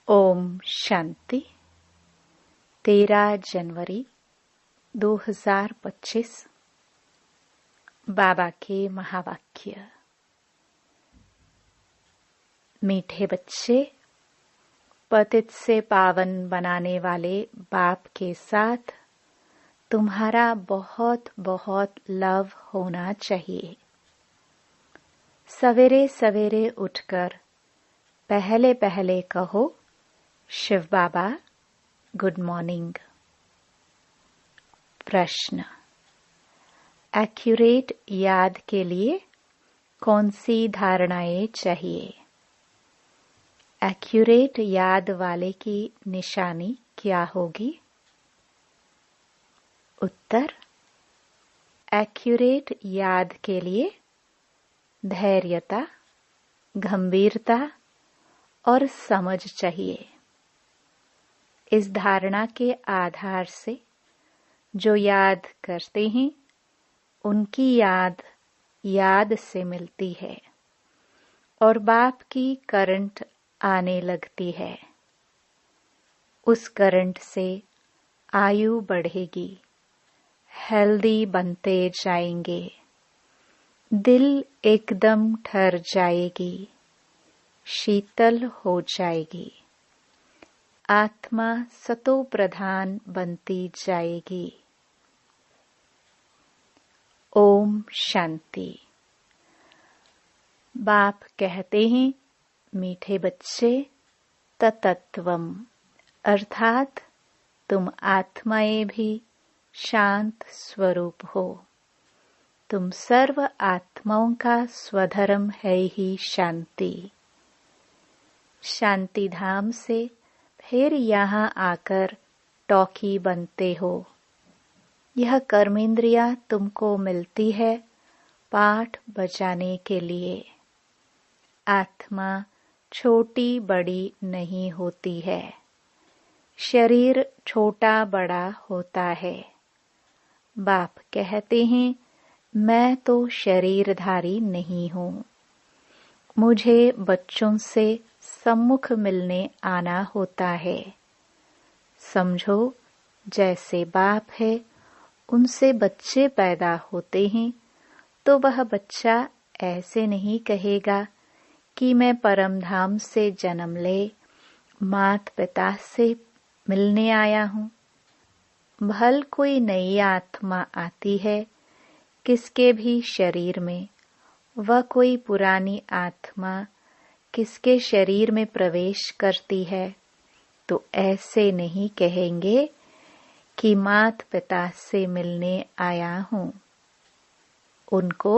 ओम शांति। 13 जनवरी 2025। बाबा के महावाक्य। मीठे बच्चे, पतित से पावन बनाने वाले बाप के साथ तुम्हारा बहुत बहुत लव होना चाहिए। सवेरे सवेरे उठकर पहले पहले कहो, शिव बाबा गुड मॉर्निंग। प्रश्न। एक्यूरेट याद के लिए कौन सी धारणाएं चाहिए? एक्यूरेट याद वाले की निशानी क्या होगी? उत्तर। एक्यूरेट याद के लिए धैर्यता, गंभीरता और समझ चाहिए। इस धारणा के आधार से जो याद करते हैं उनकी याद से मिलती है और बाप की करंट आने लगती है। उस करंट से आयु बढ़ेगी, हेल्दी बनते जाएंगे, दिल एकदम ठहर जाएगी, शीतल हो जाएगी, आत्मा सतो प्रधान बनती जाएगी। ओम शांति। बाप कहते हैं, मीठे बच्चे, ततत्वम अर्थात तुम आत्माएं भी शांत स्वरूप हो। तुम सर्व आत्माओं का स्वधर्म है ही शांति। शांति धाम से फिर यहाँ आकर टॉकी बनते हो। यह कर्मेंद्रिया तुमको मिलती है पाठ बजाने के लिए। आत्मा छोटी बड़ी नहीं होती है, शरीर छोटा बड़ा होता है। बाप कहते हैं, मैं तो शरीरधारी नहीं हूँ। मुझे बच्चों से सम्मुख मिलने आना होता है। समझो, जैसे बाप है उनसे बच्चे पैदा होते हैं तो वह बच्चा ऐसे नहीं कहेगा कि मैं परम धाम से जन्म ले मात पिता से मिलने आया हूँ। भल कोई नई आत्मा आती है किसके भी शरीर में, वह कोई पुरानी आत्मा किसके शरीर में प्रवेश करती है तो ऐसे नहीं कहेंगे कि मात पिता से मिलने आया हूँ। उनको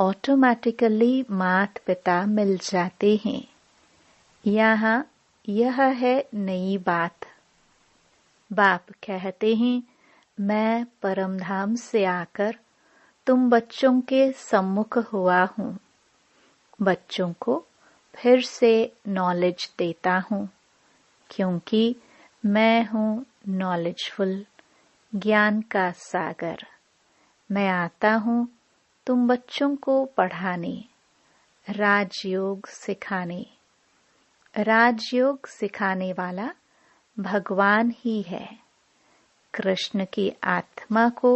ऑटोमेटिकली मात पिता मिल जाते हैं। यहाँ यह है नई बात। बाप कहते हैं, मैं परमधाम से आकर तुम बच्चों के सम्मुख हुआ हूँ। बच्चों को फिर से नॉलेज देता हूँ, क्योंकि मैं हूँ नॉलेजफुल, ज्ञान का सागर। मैं आता हूँ तुम बच्चों को पढ़ाने, राजयोग सिखाने। राजयोग सिखाने वाला भगवान ही है। कृष्ण की आत्मा को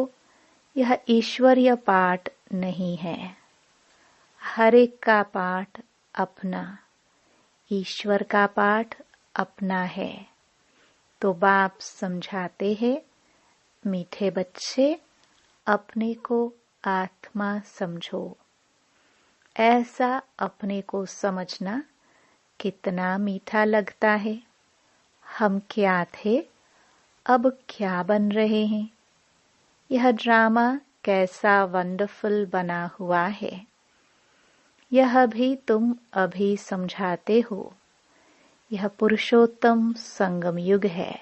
यह ईश्वरीय पाठ नहीं है। हर एक का पाठ अपना, ईश्वर का पाठ अपना है। तो बाप समझाते हैं, मीठे बच्चे, अपने को आत्मा समझो। ऐसा अपने को समझना कितना मीठा लगता है। हम क्या थे, अब क्या बन रहे हैं। यह ड्रामा कैसा वंडरफुल बना हुआ है। यह भी तुम अभी समझाते हो। यह पुरुषोत्तम संगम युग है।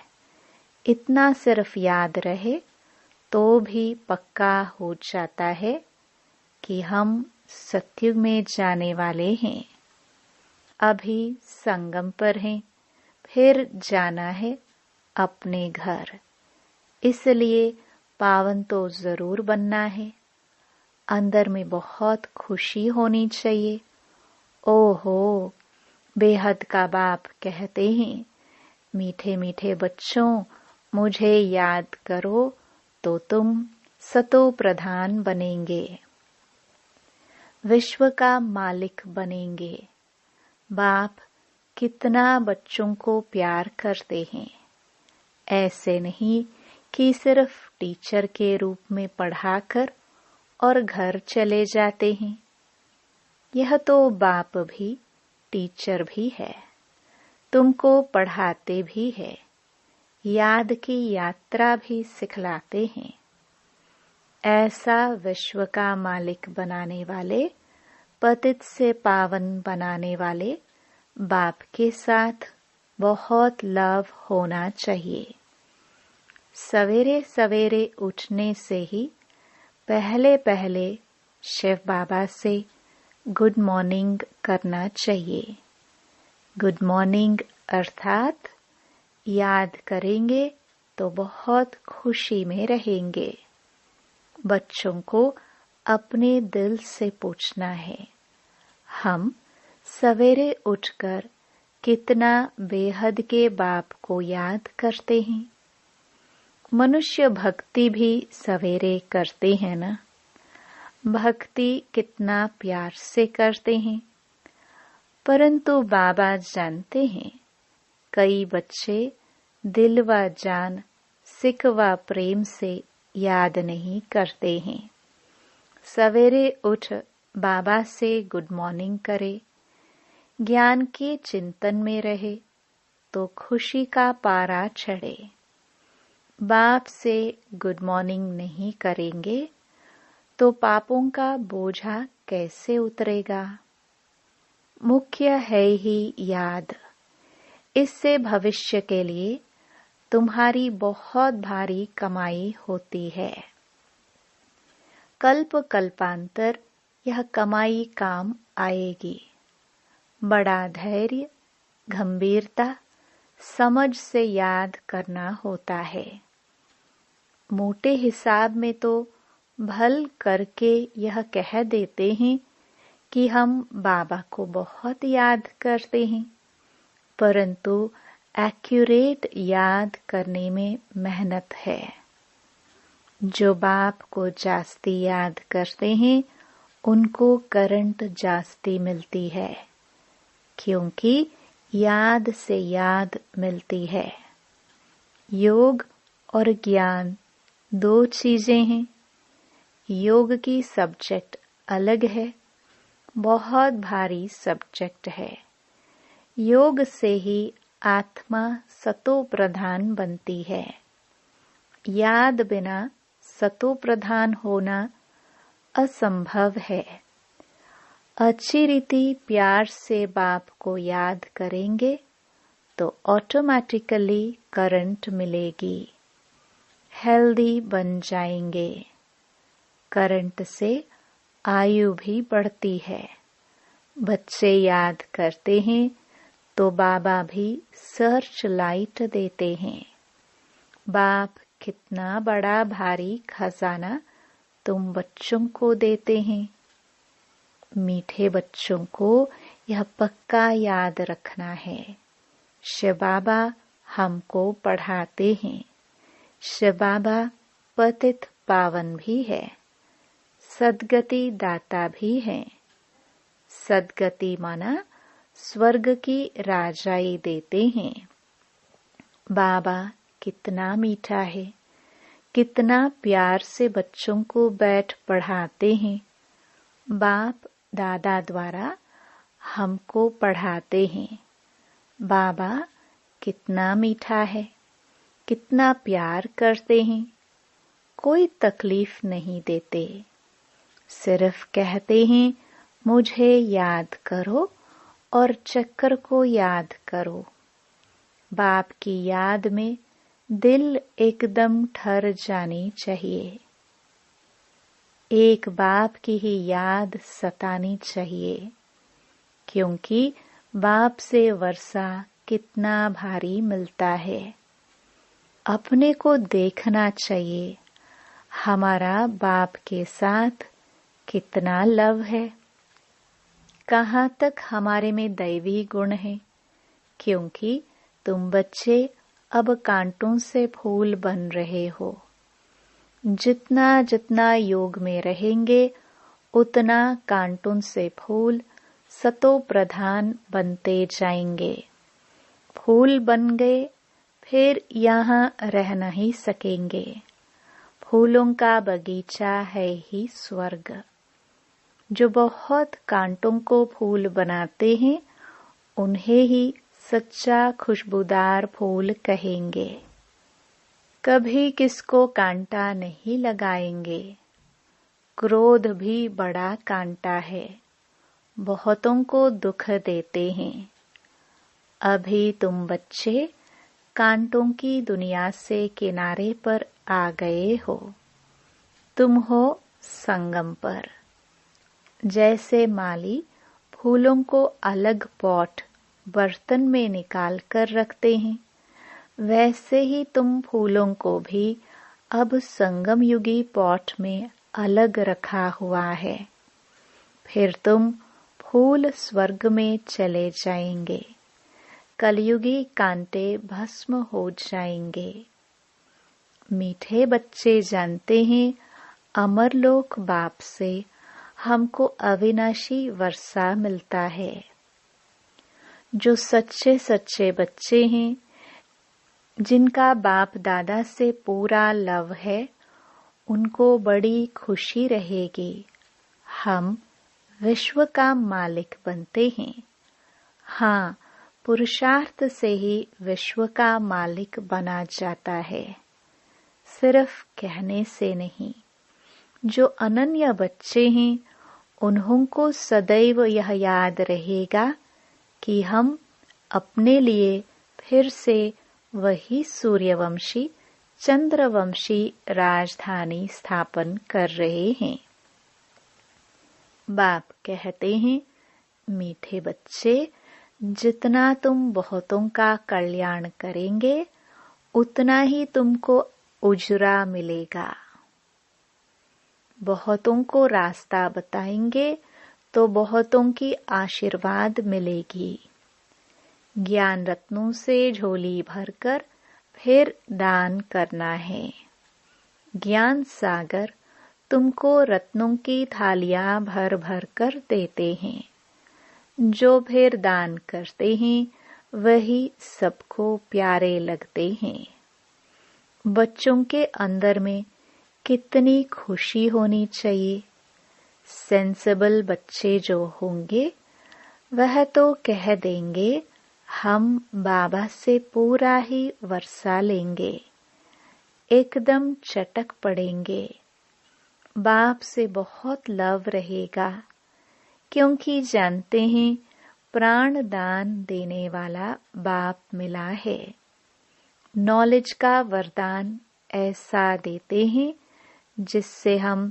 इतना सिर्फ याद रहे तो भी पक्का हो जाता है कि हम सतयुग में जाने वाले हैं। अभी संगम पर हैं, फिर जाना है अपने घर। इसलिए पावन तो जरूर बनना है। अंदर में बहुत खुशी होनी चाहिए। ओहो, बेहद का बाप कहते हैं, मीठे मीठे बच्चों, मुझे याद करो तो तुम सतो प्रधान बनेंगे, विश्व का मालिक बनेंगे। बाप कितना बच्चों को प्यार करते हैं। ऐसे नहीं कि सिर्फ टीचर के रूप में पढ़ाकर और घर चले जाते हैं। यह तो बाप भी टीचर भी है, तुमको पढ़ाते भी है, याद की यात्रा भी सिखलाते हैं। ऐसा विश्व का मालिक बनाने वाले, पतित से पावन बनाने वाले बाप के साथ बहुत लव होना चाहिए। सवेरे सवेरे उठने से ही पहले पहले शिव बाबा से गुड मॉर्निंग करना चाहिए। गुड मॉर्निंग अर्थात याद करेंगे तो बहुत खुशी में रहेंगे। बच्चों को अपने दिल से पूछना है, हम सवेरे उठकर कितना बेहद के बाप को याद करते हैं। मनुष्य भक्ति भी सवेरे करते हैं ना। भक्ति कितना प्यार से करते हैं, परंतु बाबा जानते हैं कई बच्चे दिल व जान, सिक व प्रेम से याद नहीं करते हैं। सवेरे उठ बाबा से गुड मॉर्निंग करे, ज्ञान के चिंतन में रहे तो खुशी का पारा चढ़े। बाप से गुड मॉर्निंग नहीं करेंगे तो पापों का बोझा कैसे उतरेगा। मुख्य है ही याद। इससे भविष्य के लिए तुम्हारी बहुत भारी कमाई होती है। कल्प कल्पांतर यह कमाई काम आएगी। बड़ा धैर्य, गंभीरता, समझ से याद करना होता है। मोटे हिसाब में तो भल करके यह कह देते हैं कि हम बाबा को बहुत याद करते हैं, परंतु एक्यूरेट याद करने में मेहनत है। जो बाप को जास्ती याद करते हैं उनको करंट जास्ती मिलती है, क्योंकि याद से याद मिलती है। योग और ज्ञान दो चीजें हैं। योग की सब्जेक्ट अलग है, बहुत भारी सब्जेक्ट है। योग से ही आत्मा सतो प्रधान बनती है। याद बिना सतो प्रधान होना असंभव है। अच्छी रीति प्यार से बाप को याद करेंगे तो ऑटोमेटिकली करंट मिलेगी, हेल्दी बन जाएंगे। करंट से आयु भी बढ़ती है। बच्चे याद करते हैं तो बाबा भी सर्च लाइट देते हैं। बाप कितना बड़ा भारी खजाना तुम बच्चों को देते हैं। मीठे बच्चों को यह पक्का याद रखना है। शिव बाबा हमको पढ़ाते हैं। शिव बाबा पतित पावन भी है, सद्गति दाता भी है। सद्गति माना स्वर्ग की राजाई देते हैं। बाबा कितना मीठा है, कितना प्यार से बच्चों को बैठ पढ़ाते हैं। बाप दादा द्वारा हमको पढ़ाते हैं। बाबा कितना मीठा है, कितना प्यार करते हैं। कोई तकलीफ नहीं देते, सिर्फ कहते हैं मुझे याद करो और चक्कर को याद करो। बाप की याद में दिल एकदम ठहर जानी चाहिए। एक बाप की ही याद सतानी चाहिए, क्योंकि बाप से वर्षा कितना भारी मिलता है। अपने को देखना चाहिए हमारा बाप के साथ कितना लव है, कहाँ तक हमारे में दैवी गुण है, क्योंकि तुम बच्चे अब कांटों से फूल बन रहे हो। जितना जितना योग में रहेंगे उतना कांटों से फूल सतो प्रधान बनते जाएंगे। फूल बन गए फिर यहाँ रह नहीं सकेंगे। फूलों का बगीचा है ही स्वर्ग। जो बहुत कांटों को फूल बनाते हैं उन्हें ही सच्चा खुशबूदार फूल कहेंगे। कभी किसको कांटा नहीं लगाएंगे। क्रोध भी बड़ा कांटा है, बहुतों को दुख देते हैं। अभी तुम बच्चे कांटों की दुनिया से किनारे पर आ गए हो। तुम हो संगम पर। जैसे माली फूलों को अलग पॉट बर्तन में निकाल कर रखते हैं, वैसे ही तुम फूलों को भी अब संगम युगी पॉट में अलग रखा हुआ है। फिर तुम फूल स्वर्ग में चले जाएंगे। कलयुगी कांटे भस्म हो जाएंगे। मीठे बच्चे जानते हैं अमरलोक बाप से हमको अविनाशी वर्षा मिलता है। जो सच्चे सच्चे बच्चे हैं, जिनका बाप दादा से पूरा लव है, उनको बड़ी खुशी रहेगी। हम विश्व का मालिक बनते हैं। हाँ, पुरुषार्थ से ही विश्व का मालिक बना जाता है, सिर्फ कहने से नहीं। जो अनन्य बच्चे हैं उन्हों को सदैव यह याद रहेगा कि हम अपने लिए फिर से वही सूर्यवंशी चंद्रवंशी राजधानी स्थापन कर रहे हैं। बाप कहते हैं, मीठे बच्चे, जितना तुम बहुतों का कल्याण करेंगे उतना ही तुमको उजरा मिलेगा। बहुतों को रास्ता बताएंगे तो बहुतों की आशीर्वाद मिलेगी। ज्ञान रत्नों से झोली भरकर फिर दान करना है। ज्ञान सागर तुमको रत्नों की थालियां भर भर कर देते हैं। जो फिर दान करते हैं वही सबको प्यारे लगते हैं। बच्चों के अंदर में कितनी खुशी होनी चाहिए। सेंसिबल बच्चे जो होंगे वह तो कह देंगे हम बाबा से पूरा ही वर्षा लेंगे, एकदम चटक पड़ेंगे। बाप से बहुत लव रहेगा, क्योंकि जानते हैं प्राण दान देने वाला बाप मिला है। नॉलेज का वरदान ऐसा देते हैं जिससे हम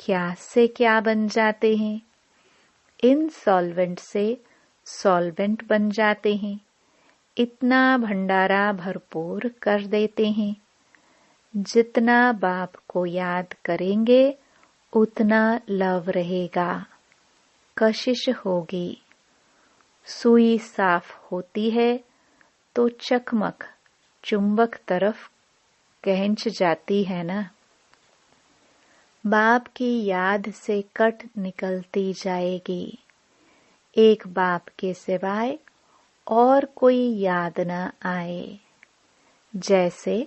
क्या से क्या बन जाते हैं। इनसॉल्वेंट से सॉल्वेंट बन जाते हैं। इतना भंडारा भरपूर कर देते हैं। जितना बाप को याद करेंगे उतना लव रहेगा, कशिश होगी। सुई साफ होती है तो चकमक चुंबक तरफ खींच जाती है ना। बाप की याद से कट निकलती जाएगी। एक बाप के सिवाय और कोई याद न आए। जैसे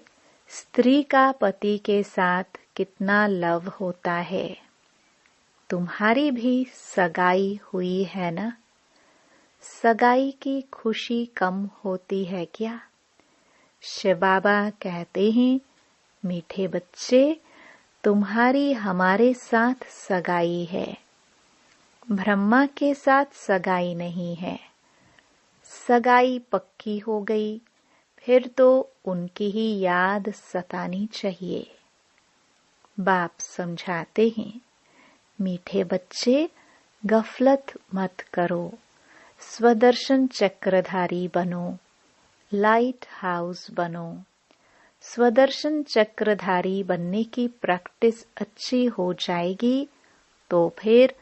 स्त्री का पति के साथ कितना लव होता है। तुम्हारी भी सगाई हुई है ना। सगाई की खुशी कम होती है क्या। शिव बाबा कहते हैं, मीठे बच्चे, तुम्हारी हमारे साथ सगाई है, ब्रह्मा के साथ सगाई नहीं है। सगाई पक्की हो गई फिर तो उनकी ही याद सतानी चाहिए। बाप समझाते हैं, मीठे बच्चे, गफलत मत करो, स्वदर्शन चक्रधारी बनो, लाइट हाउस बनो। स्वदर्शन चक्रधारी बनने की प्रैक्टिस अच्छी हो जाएगी तो फिर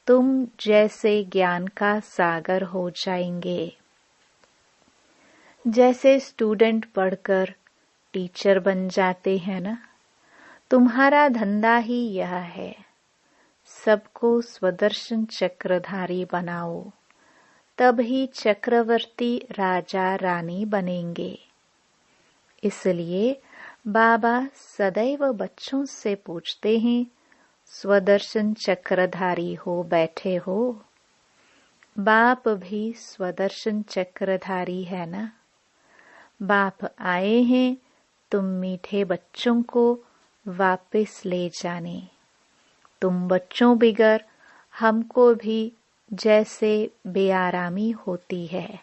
तुम जैसे ज्ञान का सागर हो जाएंगे। जैसे स्टूडेंट पढ़कर टीचर बन जाते हैं ना, तुम्हारा धंधा ही यह है, सबको स्वदर्शन चक्रधारी बनाओ, तब ही चक्रवर्ती राजा रानी बनेंगे। इसलिए बाबा सदैव बच्चों से पूछते हैं, स्वदर्शन चक्रधारी हो बैठे हो? बाप भी स्वदर्शन चक्रधारी है ना। बाप आए हैं तुम मीठे बच्चों को वापस ले जाने। तुम बच्चों बिगर हमको भी जैसे बेआरामी होती है।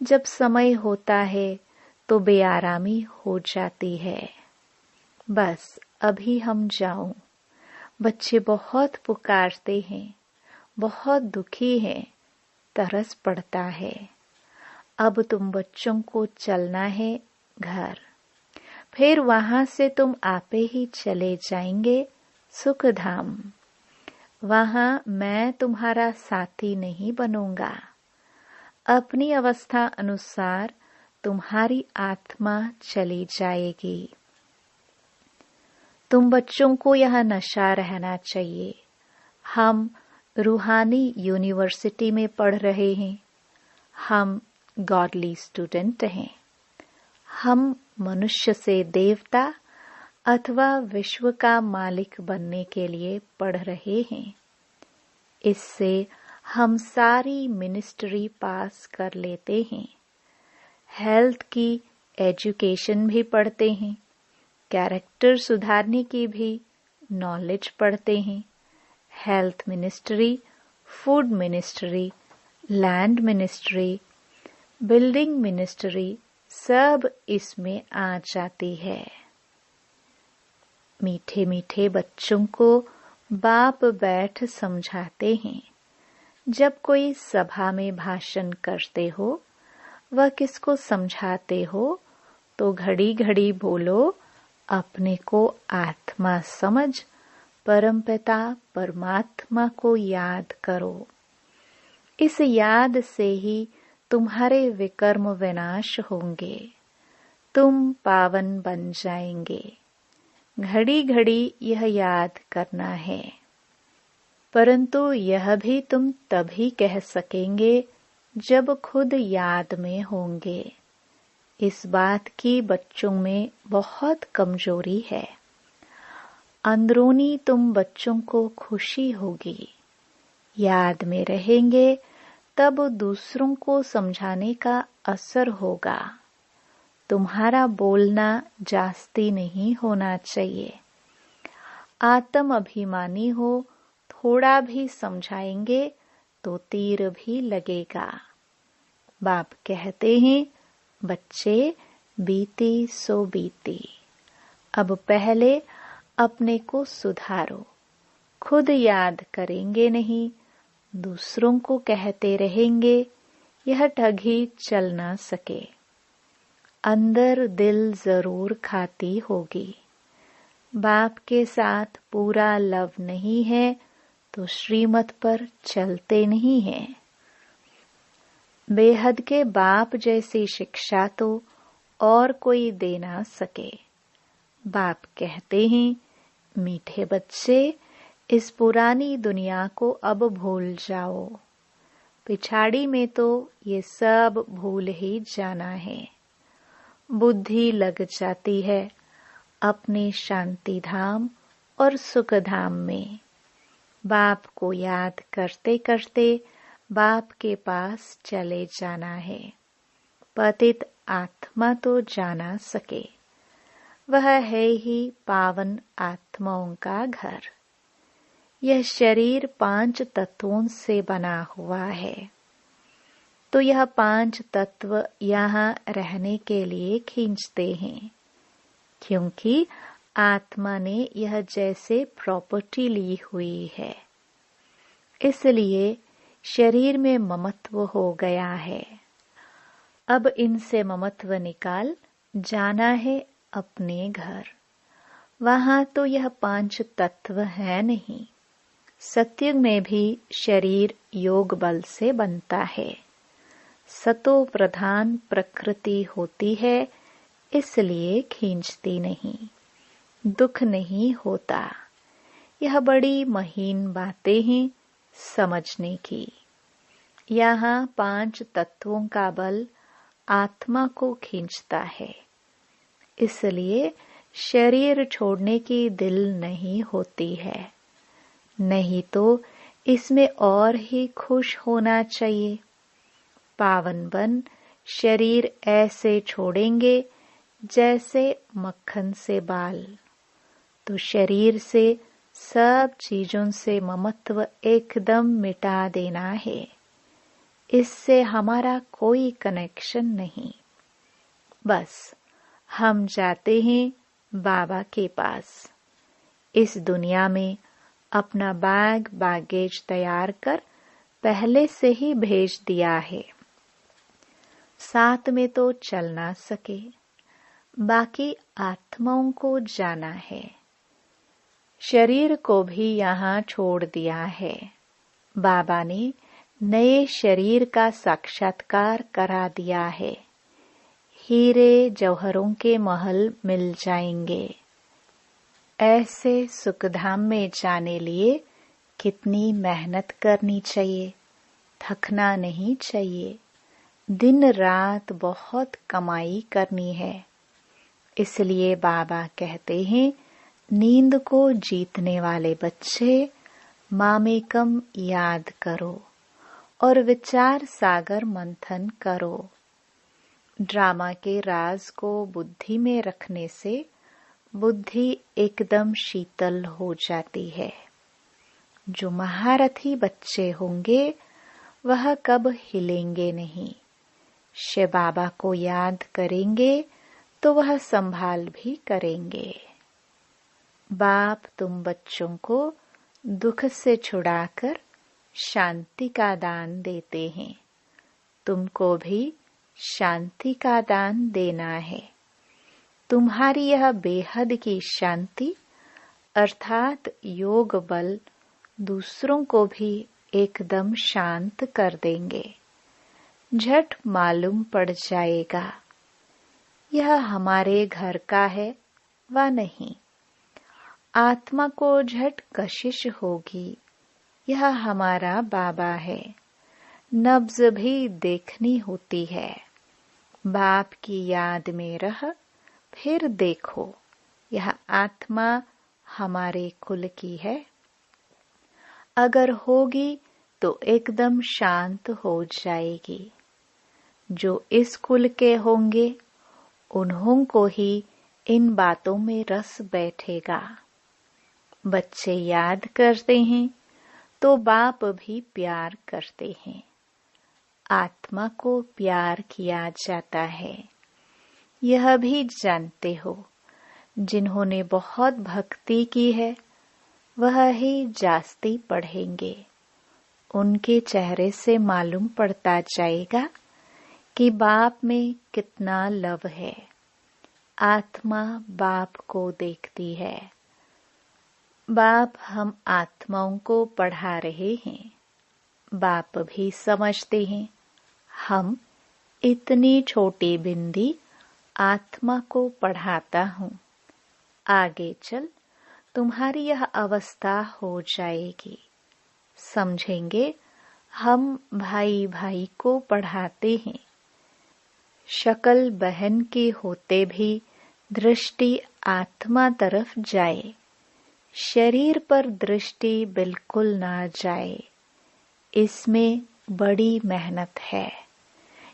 जब समय होता है तो बेआरामी हो जाती है। बस अभी हम जाऊं। बच्चे बहुत पुकारते हैं, बहुत दुखी हैं, तरस पड़ता है। अब तुम बच्चों को चलना है घर, फिर वहां से तुम आपे ही चले जाएंगे सुखधाम। वहां मैं तुम्हारा साथी नहीं बनूंगा। अपनी अवस्था अनुसार तुम्हारी आत्मा चली जाएगी। तुम बच्चों को यह नशा रहना चाहिए, हम रूहानी यूनिवर्सिटी में पढ़ रहे हैं, हम गॉडली स्टूडेंट हैं। हम मनुष्य से देवता अथवा विश्व का मालिक बनने के लिए पढ़ रहे हैं। इससे हम सारी मिनिस्ट्री पास कर लेते हैं। हेल्थ की एजुकेशन भी पढ़ते हैं, कैरेक्टर सुधारने की भी नॉलेज पढ़ते हैं। Health ministry, food ministry, land ministry, building ministry सब इसमें आ जाती है। मीठे मीठे बच्चों को बाप बैठ समझाते हैं। जब कोई सभा में भाषण करते हो, वह किसको समझाते हो तो घड़ी घड़ी बोलो, अपने को आत्मा समझ, परमपिता परमात्मा को याद करो। इस याद से ही तुम्हारे विकर्म विनाश होंगे, तुम पावन बन जाएंगे। घड़ी घड़ी यह याद करना है। परंतु यह भी तुम तभी कह सकेंगे जब खुद याद में होंगे। इस बात की बच्चों में बहुत कमजोरी है। अंदरूनी तुम बच्चों को खुशी होगी, याद में रहेंगे, तब दूसरों को समझाने का असर होगा। तुम्हारा बोलना जास्ती नहीं होना चाहिए। आत्म अभिमानी हो, थोड़ा भी समझाएंगे तो तीर भी लगेगा। बाप कहते हैं, बच्चे बीती सो बीती, अब पहले अपने को सुधारो। खुद याद करेंगे नहीं, दूसरों को कहते रहेंगे, यह ठगी चल ना सके। अंदर दिल जरूर खाती होगी। बाप के साथ पूरा लव नहीं है तो श्रीमत पर चलते नहीं हैं। बेहद के बाप जैसी शिक्षा तो और कोई दे ना सके। बाप कहते हैं, मीठे बच्चे, इस पुरानी दुनिया को अब भूल जाओ। पिछाड़ी में तो ये सब भूल ही जाना है। बुद्धि लग जाती है अपने शांति धाम और सुख धाम में। बाप को याद करते करते बाप के पास चले जाना है। पतित आत्मा तो जाना सके, वह है ही पावन आत्माओं का घर। यह शरीर 5 तत्वों से बना हुआ है, तो यह 5 तत्व यहाँ रहने के लिए खींचते हैं, क्योंकि आत्मा ने यह जैसे प्रॉपर्टी ली हुई है। इसलिए शरीर में ममत्व हो गया है। अब इनसे ममत्व निकाल जाना है अपने घर। वहां तो यह 5 तत्व है नहीं। सत्युग में भी शरीर योग बल से बनता है। सतो प्रधान प्रकृति होती है, इसलिए खींचती नहीं, दुख नहीं होता। यह बड़ी महीन बातें हैं समझने की। यहाँ 5 तत्वों का बल आत्मा को खींचता है, इसलिए शरीर छोड़ने की दिल नहीं होती है। नहीं तो इसमें और ही खुश होना चाहिए। पावन बन शरीर ऐसे छोड़ेंगे जैसे मक्खन से बाल। तो शरीर से सब चीजों से ममत्व एकदम मिटा देना है। इससे हमारा कोई कनेक्शन नहीं। बस हम जाते हैं बाबा के पास। इस दुनिया में अपना बैग बैगेज तैयार कर पहले से ही भेज दिया है। साथ में तो चल ना सके, बाकी आत्माओं को जाना है। शरीर को भी यहाँ छोड़ दिया है। बाबा ने नए शरीर का साक्षात्कार करा दिया है। हीरे जौहरों के महल मिल जाएंगे। ऐसे सुखधाम में जाने लिए कितनी मेहनत करनी चाहिए, थकना नहीं चाहिए। दिन रात बहुत कमाई करनी है। इसलिए बाबा कहते हैं, नींद को जीतने वाले बच्चे मामेकम याद करो और विचार सागर मंथन करो। ड्रामा के राज को बुद्धि में रखने से बुद्धि एकदम शीतल हो जाती है। जो महारथी बच्चे होंगे वह कब हिलेंगे नहीं। शिव बाबा को याद करेंगे तो वह संभाल भी करेंगे। बाप तुम बच्चों को दुख से छुड़ाकर शांति का दान देते हैं। तुमको भी शांति का दान देना है। तुम्हारी यह बेहद की शांति अर्थात योग बल दूसरों को भी एकदम शांत कर देंगे। झट मालूम पड़ जाएगा यह हमारे घर का है व नहीं। आत्मा को झट कशिश होगी, यह हमारा बाबा है। नब्ज भी देखनी होती है। बाप की याद में रह फिर देखो, यह आत्मा हमारे कुल की है। अगर होगी तो एकदम शांत हो जाएगी। जो इस कुल के होंगे उन्हों को ही इन बातों में रस बैठेगा। बच्चे याद करते हैं तो बाप भी प्यार करते हैं। आत्मा को प्यार किया जाता है। यह भी जानते हो, जिन्होंने बहुत भक्ति की है वह ही जास्ती पढ़ेंगे। उनके चेहरे से मालूम पड़ता जाएगा कि बाप में कितना लव है। आत्मा बाप को देखती है। बाप हम आत्माओं को पढ़ा रहे हैं। बाप भी समझते हैं हम इतनी छोटी बिंदी आत्मा को पढ़ाता हूँ। आगे चल तुम्हारी यह अवस्था हो जाएगी। समझेंगे हम भाई भाई को पढ़ाते हैं। शक्ल बहन की होते भी दृष्टि आत्मा तरफ जाए। शरीर पर दृष्टि बिल्कुल ना जाए। इसमें बड़ी मेहनत है।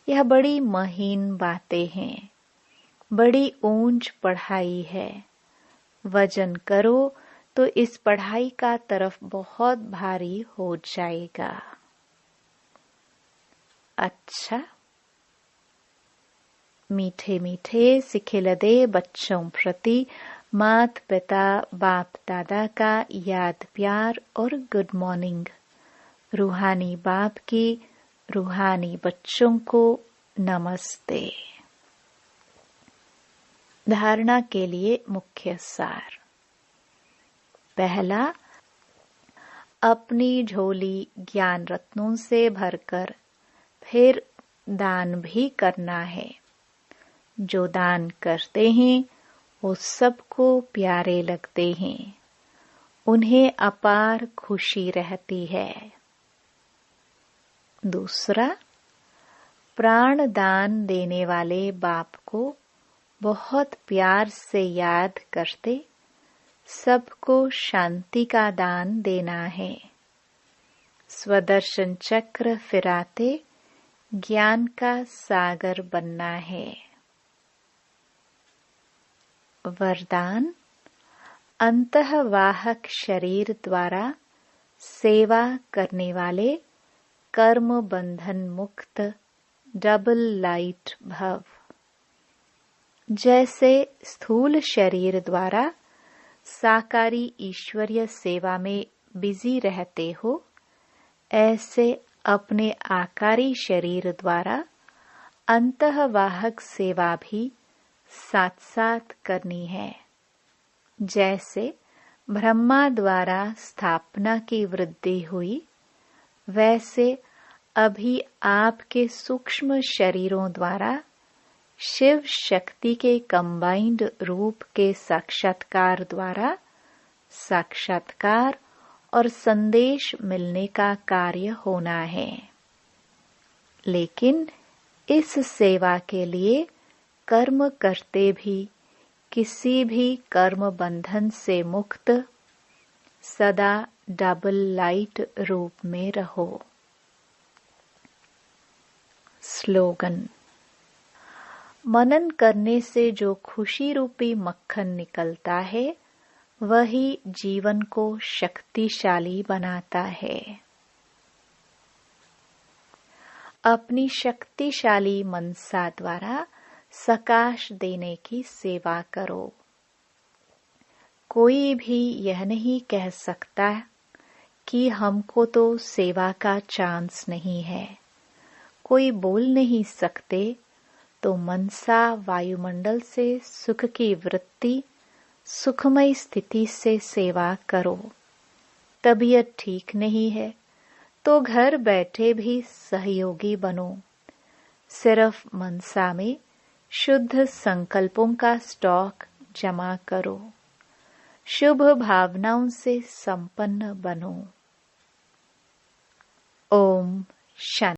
यह बड़ी महीन बातें हैं। बड़ी ऊंच पढ़ाई है। वजन करो तो इस पढ़ाई का तरफ बहुत भारी हो जाएगा। अच्छा, मीठे मीठे सिखिलदे बच्चों प्रति मात पिता बाप दादा का याद प्यार और गुड मॉर्निंग। रूहानी बाप की रूहानी बच्चों को नमस्ते। धारणा के लिए मुख्य सार। पहला, अपनी झोली ज्ञान रत्नों से भरकर फिर दान भी करना है। जो दान करते हैं वो सबको प्यारे लगते हैं, उन्हें अपार खुशी रहती है। दूसरा, प्राण दान देने वाले बाप को बहुत प्यार से याद करते सबको शांति का दान देना है। स्वदर्शन चक्र फिराते ज्ञान का सागर बनना है। वरदान, अंतःवाहक शरीर द्वारा सेवा करने वाले कर्म बंधन मुक्त डबल लाइट भव। जैसे स्थूल शरीर द्वारा साकारी ईश्वरीय सेवा में बिजी रहते हो, ऐसे अपने आकारी शरीर द्वारा अंतःवाहक सेवा भी साथ साथ करनी है। जैसे ब्रह्मा द्वारा स्थापना की वृद्धि हुई, वैसे अभी आपके सूक्ष्म शरीरों द्वारा शिव शक्ति के कंबाइंड रूप के साक्षात्कार द्वारा साक्षात्कार और संदेश मिलने का कार्य होना है। लेकिन इस सेवा के लिए कर्म करते भी किसी भी कर्म बंधन से मुक्त सदा डबल लाइट रूप में रहो। स्लोगन, मनन करने से जो खुशी रूपी मक्खन निकलता है, वही जीवन को शक्तिशाली बनाता है। अपनी शक्तिशाली मनसा द्वारा सकाश देने की सेवा करो। कोई भी यह नहीं कह सकता कि हमको तो सेवा का चांस नहीं है। कोई बोल नहीं सकते तो मनसा वायुमंडल से सुख की वृत्ति, सुखमय स्थिति से सेवा करो। तबीयत ठीक नहीं है तो घर बैठे भी सहयोगी बनो। सिर्फ मनसा में शुद्ध संकल्पों का स्टॉक जमा करो। शुभ भावनाओं से संपन्न बनो। ओम शांति।